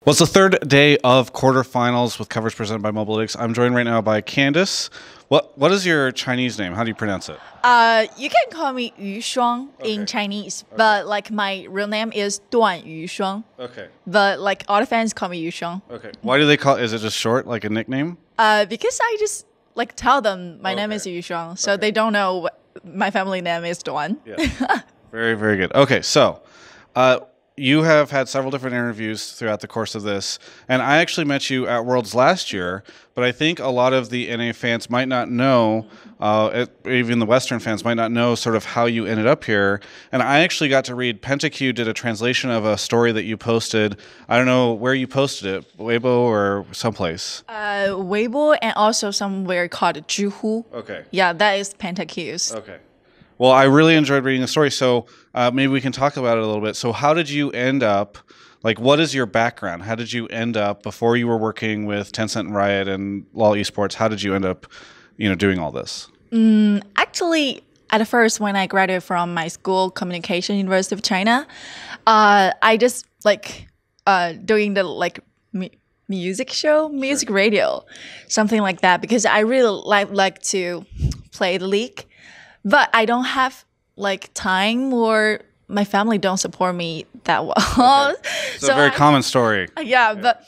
Well, it's the third day of quarterfinals with coverage presented by Mobalytics. I'm joined right now by Candice. What is your Chinese name? How do you pronounce it? You can call me Yu Shuang in Chinese, but like my real name is Duan Yu Shuang. Okay. But like all the fans call me Yu Shuang. Okay. Why do they call? Is it just short, like a nickname? Because I just like tell them my name is Yu Shuang, so they don't know what my family name is Duan. Yeah. Very, very good. Okay, so. You have had several different interviews throughout the course of this, and I actually met you at Worlds last year, but I think a lot of the NA fans might not know, even the Western fans might not know sort of how you ended up here, and I actually got to read, PentaQ did a translation of a story that you posted. I don't know where you posted it, Weibo or someplace? Weibo and also somewhere called Zhihu. Okay. Yeah, that is PentaQ's. Okay. Well, I really enjoyed reading the story, so maybe we can talk about it a little bit. So how did you end up, like, what is your background? How did you end up, before you were working with Tencent and Riot and LoL eSports, how did you end up, doing all this? Actually, at first, when I graduated from my school, Communication University of China, I just, doing the, music show, music radio, something like that, because I really like to play the league. But I don't have time, or my family don't support me that well. Okay. It's a very common story. Yeah, but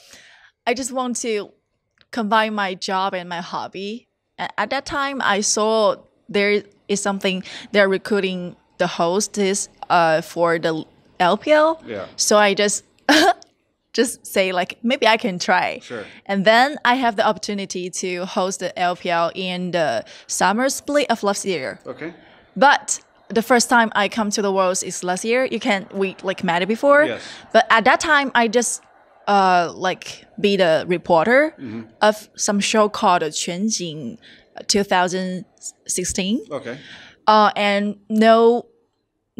I just want to combine my job and my hobby. At that time, I saw there is something they're recruiting the hosts for the LPL. Yeah. So I just say maybe I can try. Sure. And then I have the opportunity to host the LPL in the summer split of last year. Okay. But the first time I come to the Worlds is last year. We met it before. Yes. But at that time I just be the reporter of some show called 全景 2016. Okay. And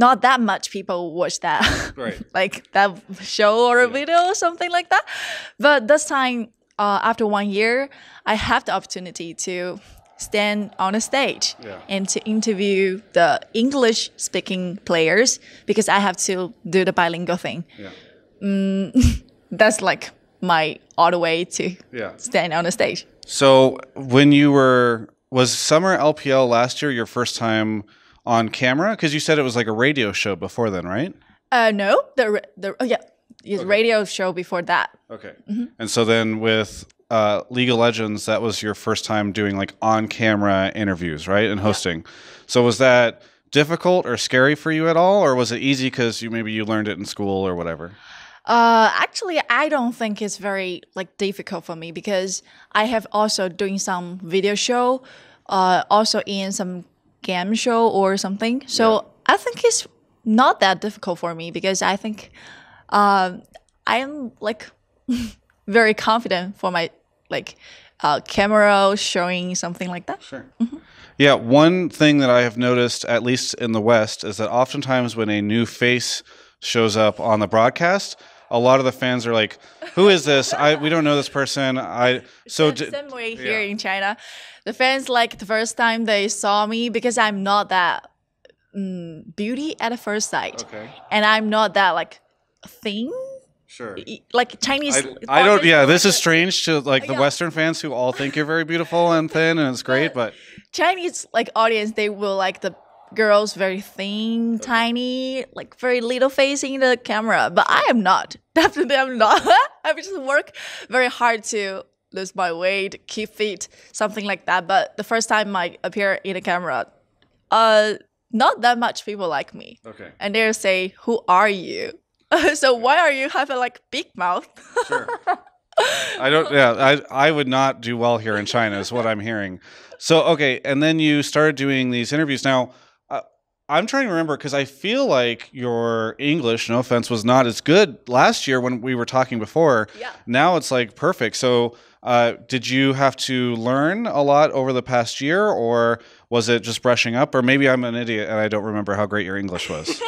not that much people watch that, right? That show or a video or something like that. But this time, after 1 year, I have the opportunity to stand on a stage and to interview the English-speaking players, because I have to do the bilingual thing. Yeah. That's my other way to stand on a stage. So when was Summer LPL last year your first time on camera? Because you said it was like a radio show before then, right? No, radio show before that. Okay. And so then with League of Legends, that was your first time doing on-camera interviews, right, and hosting. Yeah. So was that difficult or scary for you at all, or was it easy because maybe you learned it in school or whatever? Actually, I don't think it's very difficult for me, because I have also doing some video show, also in some game show or something. So I think it's not that difficult for me, because I think I am very confident for my camera showing something like that. Sure. Yeah, one thing that I have noticed, at least in the West, is that oftentimes when a new face shows up on the broadcast, a lot of the fans are like, "Who is this? We don't know this person." Same way here in China. The fans the first time they saw me, because I'm not that beauty at the first sight, and I'm not that thin. Sure. Chinese. I don't. Yeah, this is strange to the Western fans who all think you're very beautiful and thin, and it's great, but Chinese audience, they will the girls very thin, tiny, very little facing the camera. But I am not. Definitely, I'm not. I just work very hard to lose my weight, keep fit, something like that. But the first time I appear in the camera, not that much people like me. Okay. And they'll say, "Who are you?" So why are you having big mouth? Sure. I don't. Yeah, I would not do well here in China, is what I'm hearing. So okay, and then you started doing these interviews. Now, I'm trying to remember, because I feel like your English, no offense, was not as good last year when we were talking before. Yeah. Now it's perfect. So did you have to learn a lot over the past year, or was it just brushing up? Or maybe I'm an idiot and I don't remember how great your English was.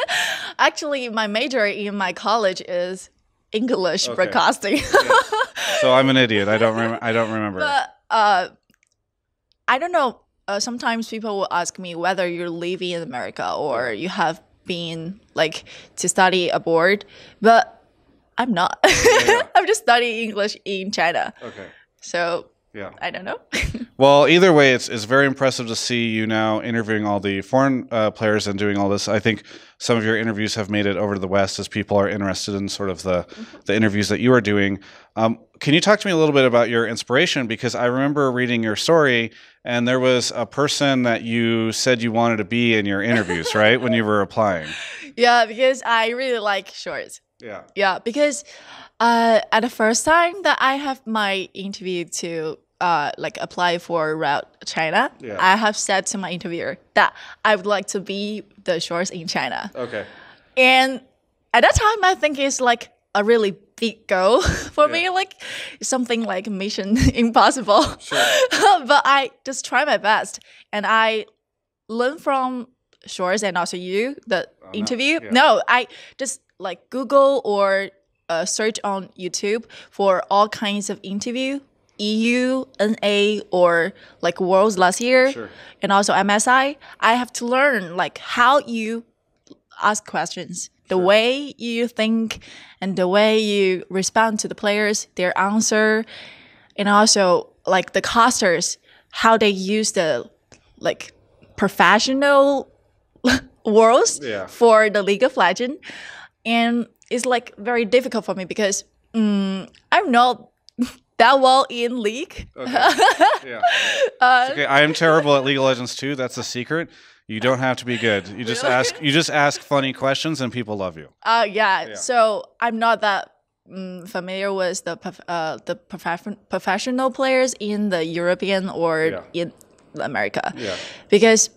Actually, my major in my college is English broadcasting. Yes. So I'm an idiot. I don't remember. But I don't know. Sometimes people will ask me whether you're living in America or you have been to study abroad. But I'm not. Yeah. I'm just studying English in China. Okay. So Yeah. I don't know. Well, either way, it's very impressive to see you now interviewing all the foreign players and doing all this. I think some of your interviews have made it over to the West as people are interested in sort of the interviews that you are doing. Can you talk to me a little bit about your inspiration? Because I remember reading your story, and there was a person that you said you wanted to be in your interviews, right, when you were applying. Yeah, because I really like shorts. Yeah. Yeah, because at the first time that I have my interview to like apply for route China, Yeah. I have said to my interviewer that I would like to be the shorts in China. Okay. And at that time, I think it's like a really big goal for me, like something like Mission Impossible. Sure. But I just try my best, and I learn from shorts and also you, the interview. Yeah. No, I just like Google or search on YouTube for all kinds of interview, EU, NA, or like Worlds last year, Sure. and also MSI. I have to learn like how you ask questions, the way you think, and the way you respond to the players, their answer, and also like the casters, how they use the like professional worlds Yeah. for the League of Legends. And it's like very difficult for me because I'm not that well in League. Okay. Yeah. It's okay. I am terrible at League of Legends too. That's a secret. You don't have to be good. You just ask. You just ask funny questions, and people love you. Yeah. So I'm not that familiar with the professional players in the European or in America. Yeah. Because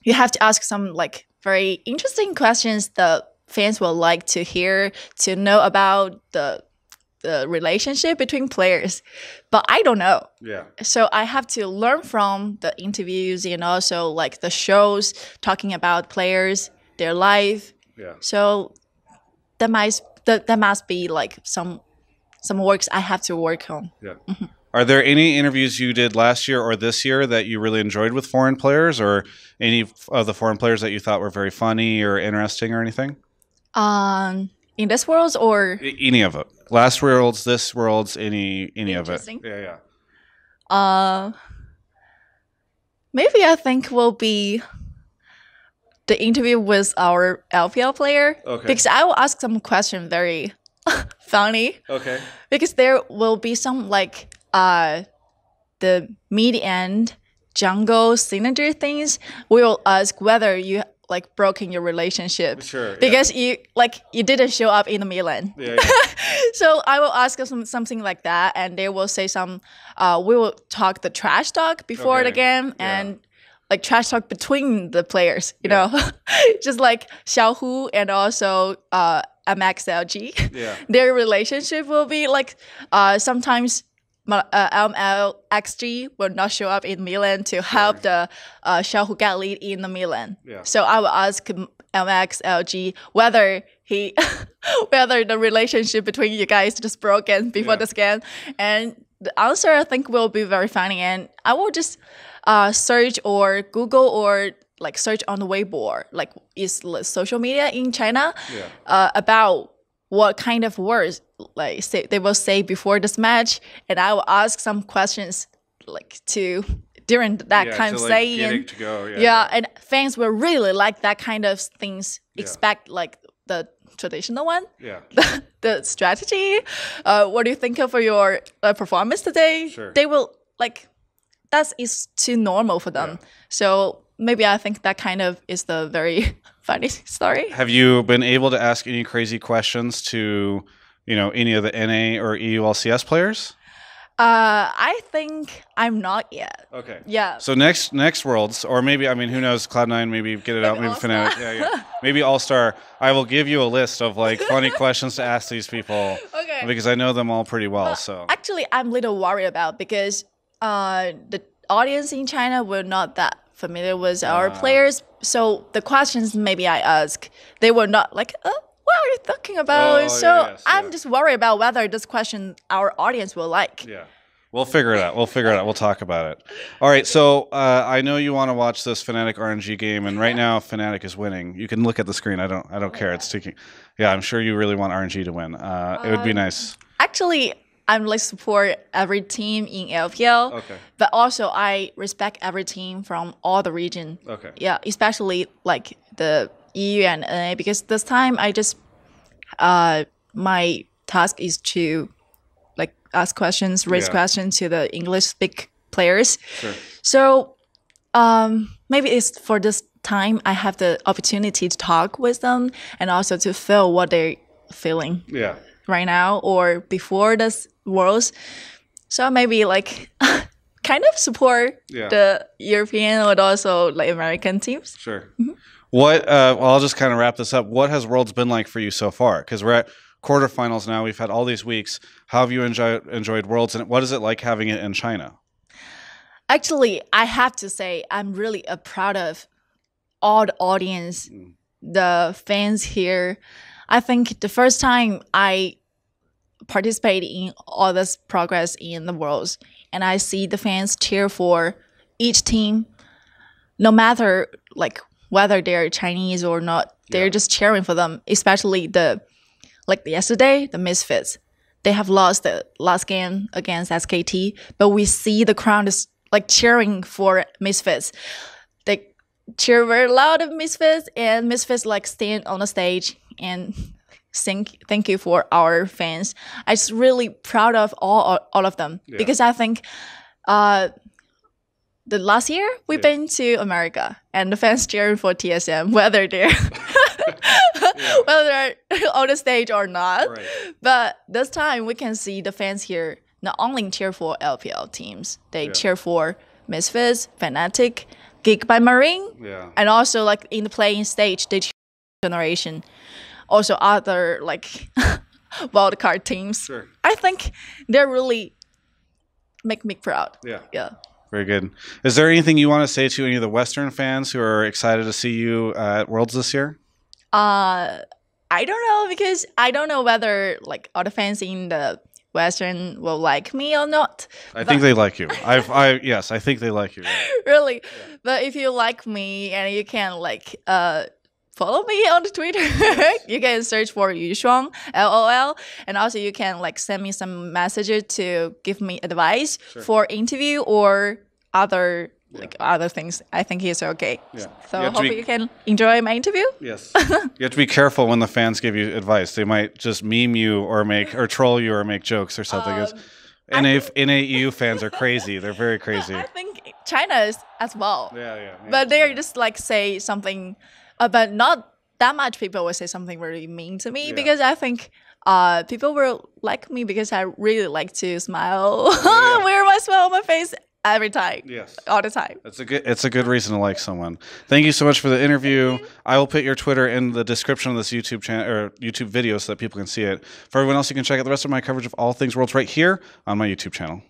you have to ask some like very interesting questions that fans will like to hear, to know about the relationship between players. But I don't know. Yeah. So I have to learn from the interviews and also like the shows talking about players, their life. Yeah. So that must be like some works I have to work on. Yeah. Are there any interviews you did last year or this year that you really enjoyed with foreign players, or any of the foreign players that you thought were very funny or interesting or anything? In this Worlds or Any of it. Last Worlds, this Worlds, any of it. Yeah. Maybe I think will be the interview with our LPL player. Okay. Because I will ask some question very funny. Okay. Because there will be some like the mid-end jungle signature things. We will ask whether you like broken your relationship. Sure. Because you didn't show up in the Milan. Yeah. So I will ask them something like that, and they will say some. We will talk the trash talk before the game, and like trash talk between the players. You know, just like Xiaohu and also MXLG. Yeah. Their relationship will be like sometimes. MLXG will not show up in Milan to help the Xiaohu get lead in the Milan. Yeah. So I will ask MXLG whether whether the relationship between you guys just broken before the scan, and the answer I think will be very funny. And I will just search or Google or like search on the Weibo, like is social media in China, about what kind of words like they will say before this match, and I will ask some questions like to during that kind of like saying. To go. And fans will really like that kind of things. Expect like the traditional one. Yeah. The strategy. What do you think of for your performance today? Sure. They will like that is too normal for them. So maybe I think that kind of is the very funny story. Have you been able to ask any crazy questions to, any of the NA or EULCS players? I think I'm not yet. Okay. Yeah. So next Worlds, or maybe, who knows, Cloud9, maybe get it out, maybe Fnatic. Yeah. Maybe All-Star. I will give you a list of like funny questions to ask these people. Okay. Because I know them all pretty well. So actually, I'm a little worried about because the audience in China were not that familiar with our players. So the questions maybe I ask, they were not like, what are you talking about? I'm just worried about whether this question our audience will like. Yeah. We'll figure it out. We'll figure it out. We'll talk about it. All right. So I know you want to watch this Fnatic RNG game, and right now Fnatic is winning. You can look at the screen. I don't care. It's taking. Yeah, I'm sure you really want RNG to win. It would be nice. Actually, I'm like support every team in LPL. Okay. But also I respect every team from all the region. Okay. Yeah, especially like the EU and NA, because this time I just my task is to like ask questions, raise questions to the English speak players. Sure. So maybe it's for this time I have the opportunity to talk with them and also to feel what they're feeling right now or before this Worlds. So maybe like kind of support the European but also like American teams. Sure. What? Well, I'll just kind of wrap this up. What has Worlds been like for you so far? Because we're at quarterfinals now. We've had all these weeks. How have you enjoyed Worlds, and what is it like having it in China? Actually, I have to say I'm really proud of all the audience, the fans here. I think the first time I participated in all this progress in the Worlds, and I see the fans cheer for each team, no matter like whether they're Chinese or not, they're just cheering for them. Especially yesterday, the Misfits, they have lost the last game against SKT, but we see the crowd is like cheering for Misfits. They cheer very loud of Misfits, and Misfits like stand on the stage and thank you for our fans. I'm just really proud of all of them because I think the last year we've been to America and the fans cheering for TSM, whether they're whether they're on the stage or not. Right. But this time we can see the fans here not only cheer for LPL teams, they cheer for Misfits, Fnatic, Geek by Marine, and also like in the playing stage, they cheer for Generation. Also other like wildcard teams. Sure. I think they really make me proud. Yeah. Very good. Is there anything you want to say to any of the Western fans who are excited to see you at Worlds this year? I don't know, because I don't know whether like all the fans in the Western will like me or not. I think they like you. Yes, I think they like you. Right. Really? Yeah. But if you like me and you can like follow me on the Twitter. You can search for Yushuang, LOL. And also you can like send me some messages to give me advice for interview or other other things. I think it's okay. Yeah. So I hope you can enjoy my interview. Yes. You have to be careful when the fans give you advice. They might just meme you or troll you or make jokes or something. NA fans are crazy. They're very crazy. I think China is as well. Yeah. But they're just like say something but not that much people will say something really mean to me because I think people will like me because I really like to smile, wear my smile on my face every time, all the time. It's a good reason to like someone. Thank you so much for the interview. I will put your Twitter in the description of this YouTube channel or YouTube video so that people can see it. For everyone else, you can check out the rest of my coverage of all things Worlds right here on my YouTube channel.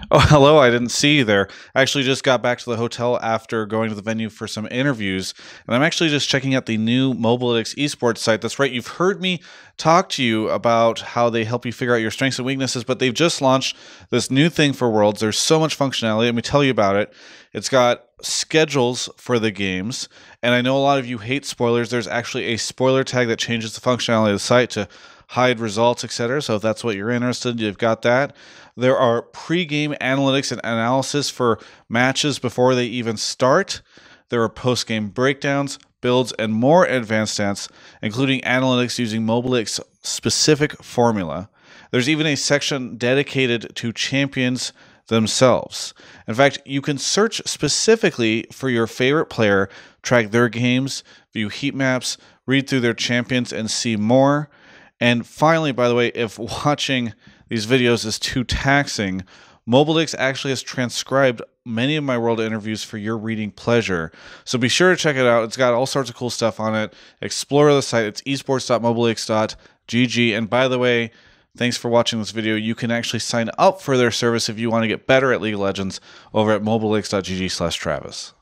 Oh, hello. I didn't see you there. I actually just got back to the hotel after going to the venue for some interviews, and I'm actually just checking out the new Mobalytics eSports site. That's right. You've heard me talk to you about how they help you figure out your strengths and weaknesses, but they've just launched this new thing for Worlds. There's so much functionality. Let me tell you about it. It's got schedules for the games, and I know a lot of you hate spoilers. There's actually a spoiler tag that changes the functionality of the site to hide results, etc. So if that's what you're interested in, you've got that. There are pre-game analytics and analysis for matches before they even start. There are post-game breakdowns, builds, and more advanced stats, including analytics using Mobalytics' specific formula. There's even a section dedicated to champions themselves. In fact, you can search specifically for your favorite player, track their games, view heat maps, read through their champions, and see more. And finally, by the way, if watching these videos is too taxing, Mobalytics actually has transcribed many of my world interviews for your reading pleasure. So be sure to check it out. It's got all sorts of cool stuff on it. Explore the site. It's esports.mobalytics.gg. And by the way, thanks for watching this video. You can actually sign up for their service if you want to get better at League of Legends over at mobalytics.gg/Travis.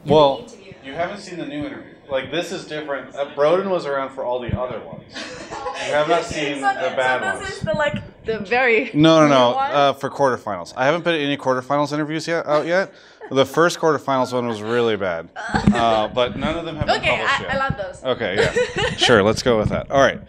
Well, you haven't seen the new interview. Like, this is different. Broden was around for all the other ones. You have not seen the bad ones. This is the very No. For quarterfinals, I haven't been in any quarterfinals interviews out yet. The first quarterfinals one was really bad, but none of them have been published yet. I love those. Okay, yeah, sure. Let's go with that. All right.